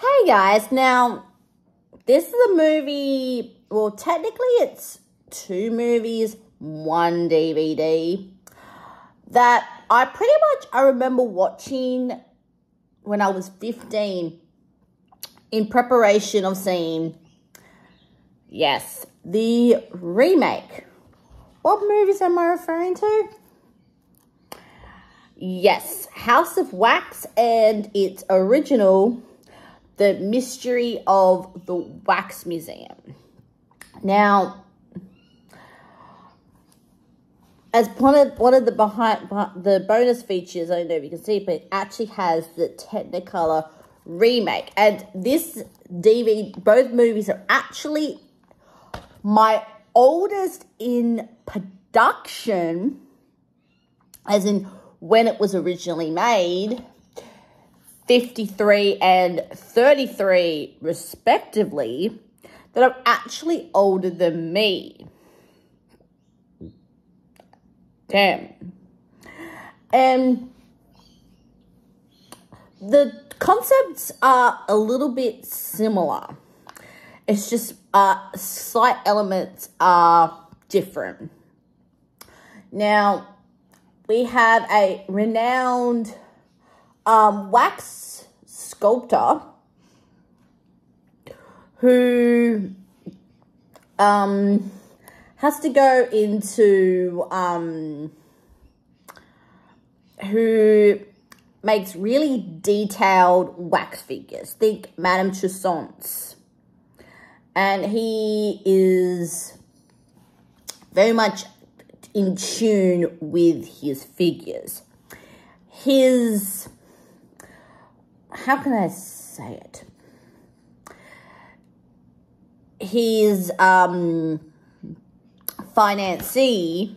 Hey guys, now this is a movie, well technically it's two movies, one DVD that I remember watching when I was 15 in preparation of seeing, yes, the remake. What movies am I referring to? Yes, House of Wax and its original, The Mystery of the Wax Museum. Now, as one of the bonus features, I don't know if you can see, but it actually has the Technicolor remake. And this DVD, both movies are actually my oldest in production, as in when it was originally made, 53 and 33 respectively, that are actually older than me. Damn. And the concepts are a little bit similar. It's just slight elements are different. Now, we have a renowned wax sculptor who has to go into, who makes really detailed wax figures. Think Madame Tussauds. And he is very much in tune with his figures. How can I say it? His financee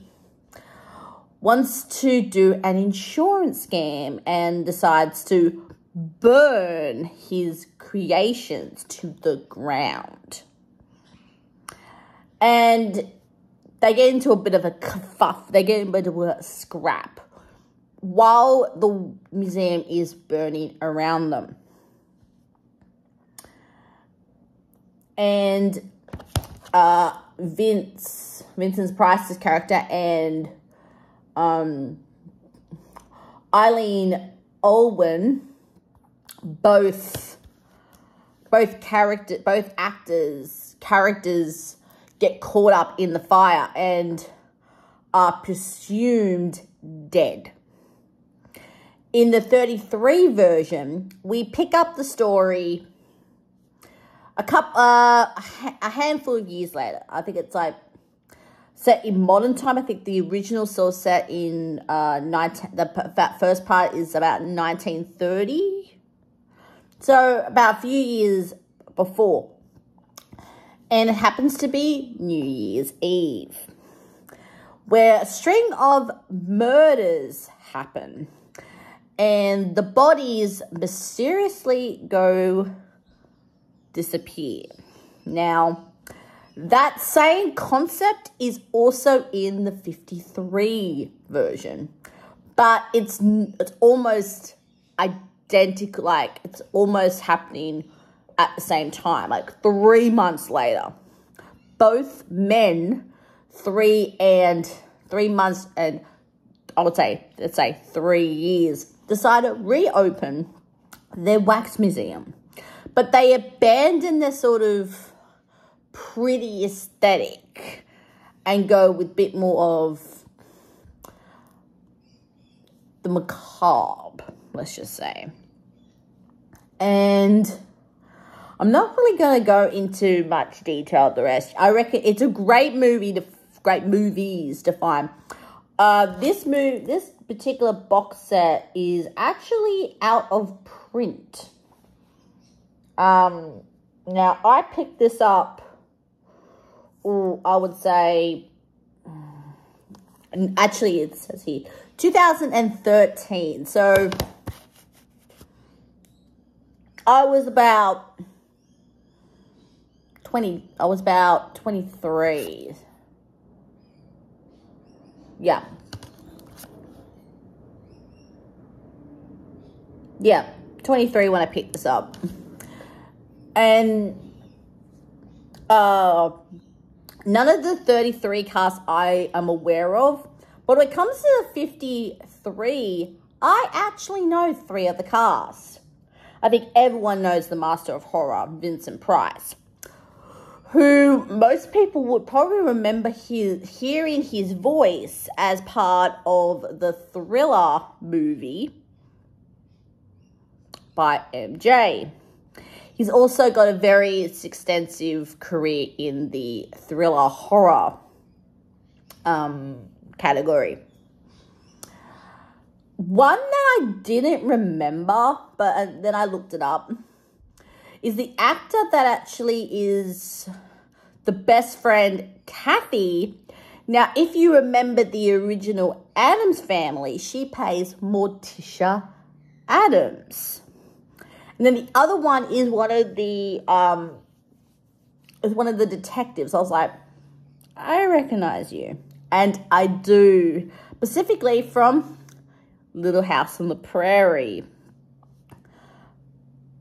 wants to do an insurance scam and decides to burn his creations to the ground. And they get into a bit of a kerfuff. They get into a bit of a scrap while the museum is burning around them. And Vincent Price's character actor, and Eileen Olwyn, both characters get caught up in the fire and are presumed dead. In the 33 version, we pick up the story a handful of years later. I think it's like set in modern time. I think the original was set in that first part is about 1930. So about a few years before. And it happens to be New Year's Eve, where a string of murders happen. And the bodies mysteriously disappear. Now, that same concept is also in the 53 version, but it's almost identical, like it's almost happening at the same time, like 3 months later. Both men, 3 months and I would say, let's say 3 years, decide to reopen their wax museum. But they abandon their sort of pretty aesthetic and go with a bit more of the macabre, let's just say. And I'm not really going to go into much detail of the rest. I reckon it's a great movies to find. This particular box set is actually out of print. Now I picked this up, I would say, actually it says here, 2013. So I was about 23. Yeah. Yeah, 23 when I picked this up. And none of the 33 casts I am aware of. But when it comes to the 53, I actually know 3 of the casts. I think everyone knows the Master of Horror, Vincent Price, who most people would probably remember hearing his voice as part of the Thriller movie by MJ. He's also got a very extensive career in the thriller horror category. One that I didn't remember, but then I looked it up, is the actor that actually is the best friend, Kathy. Now, if you remember the original Addams Family, she plays Morticia Addams. And then the other one is one of the detectives. I was like, I recognize you. And I do, specifically from Little House on the Prairie.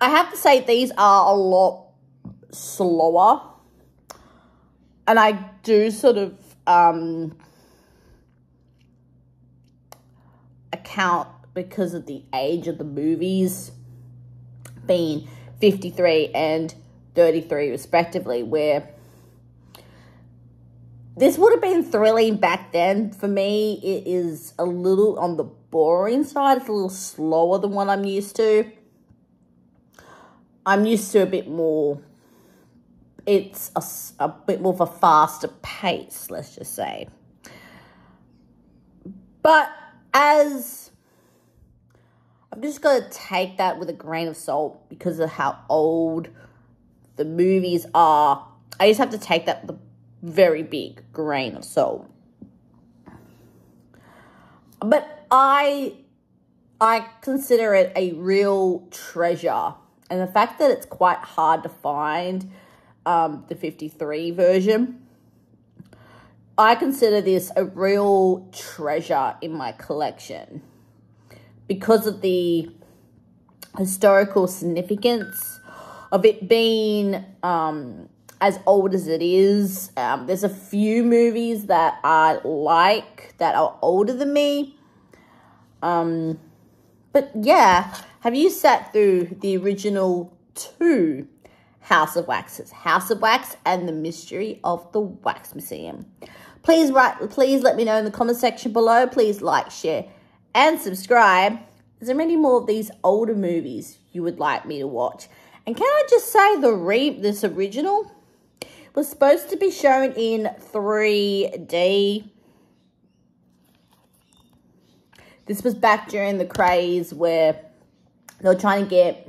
I have to say these are a lot slower. And I do sort of account because of the age of the movies being 53 and 33 respectively, where this would have been thrilling back then. For me, it is a little on the boring side. It's a little slower than what I'm used to. I'm used to a bit more, it's a bit more of a faster pace, let's just say. But as, I've just got to take that with a grain of salt because of how old the movies are. I just have to take that with a very big grain of salt. But I consider it a real treasure. And the fact that it's quite hard to find the 53 version, I consider this a real treasure in my collection because of the historical significance of it being as old as it is. There's a few movies that I like that are older than me. But yeah, have you sat through the original 2 House of Waxes? House of Wax and the Mystery of the Wax Museum. Please let me know in the comment section below. Please like, share, and subscribe. Is there any more of these older movies you would like me to watch? And can I just say this original was supposed to be shown in 3D. This was back during the craze where they were trying to get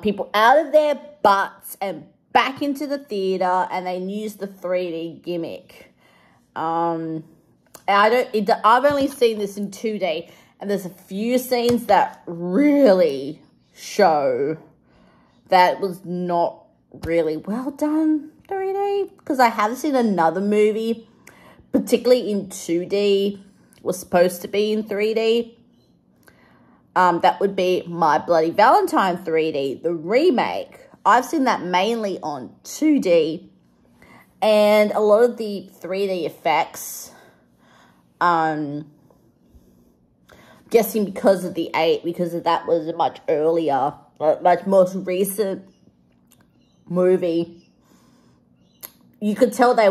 people out of their butts and back into the theater, and they used the 3D gimmick. I've only seen this in 2D, and there's a few scenes that really show that it was not really well done 3D, because I have seen another movie, particularly in 2D, was supposed to be in 3D. That would be My Bloody Valentine 3D, the remake. I've seen that mainly on 2D, and a lot of the 3D effects, guessing because of that was a much earlier, much more recent movie. You could tell they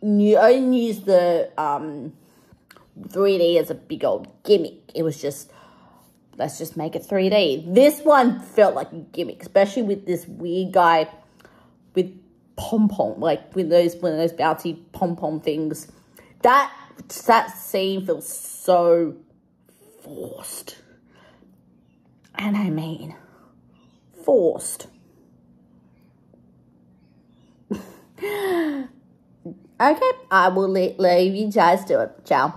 only used the 3D as a big old gimmick. It was just, let's just make it 3D. This one felt like a gimmick, especially with this weird guy with pom-pom, like with one of those bouncy pom-pom things. That scene feels so forced. And I mean, forced. Okay, I will leave you guys to it. Ciao.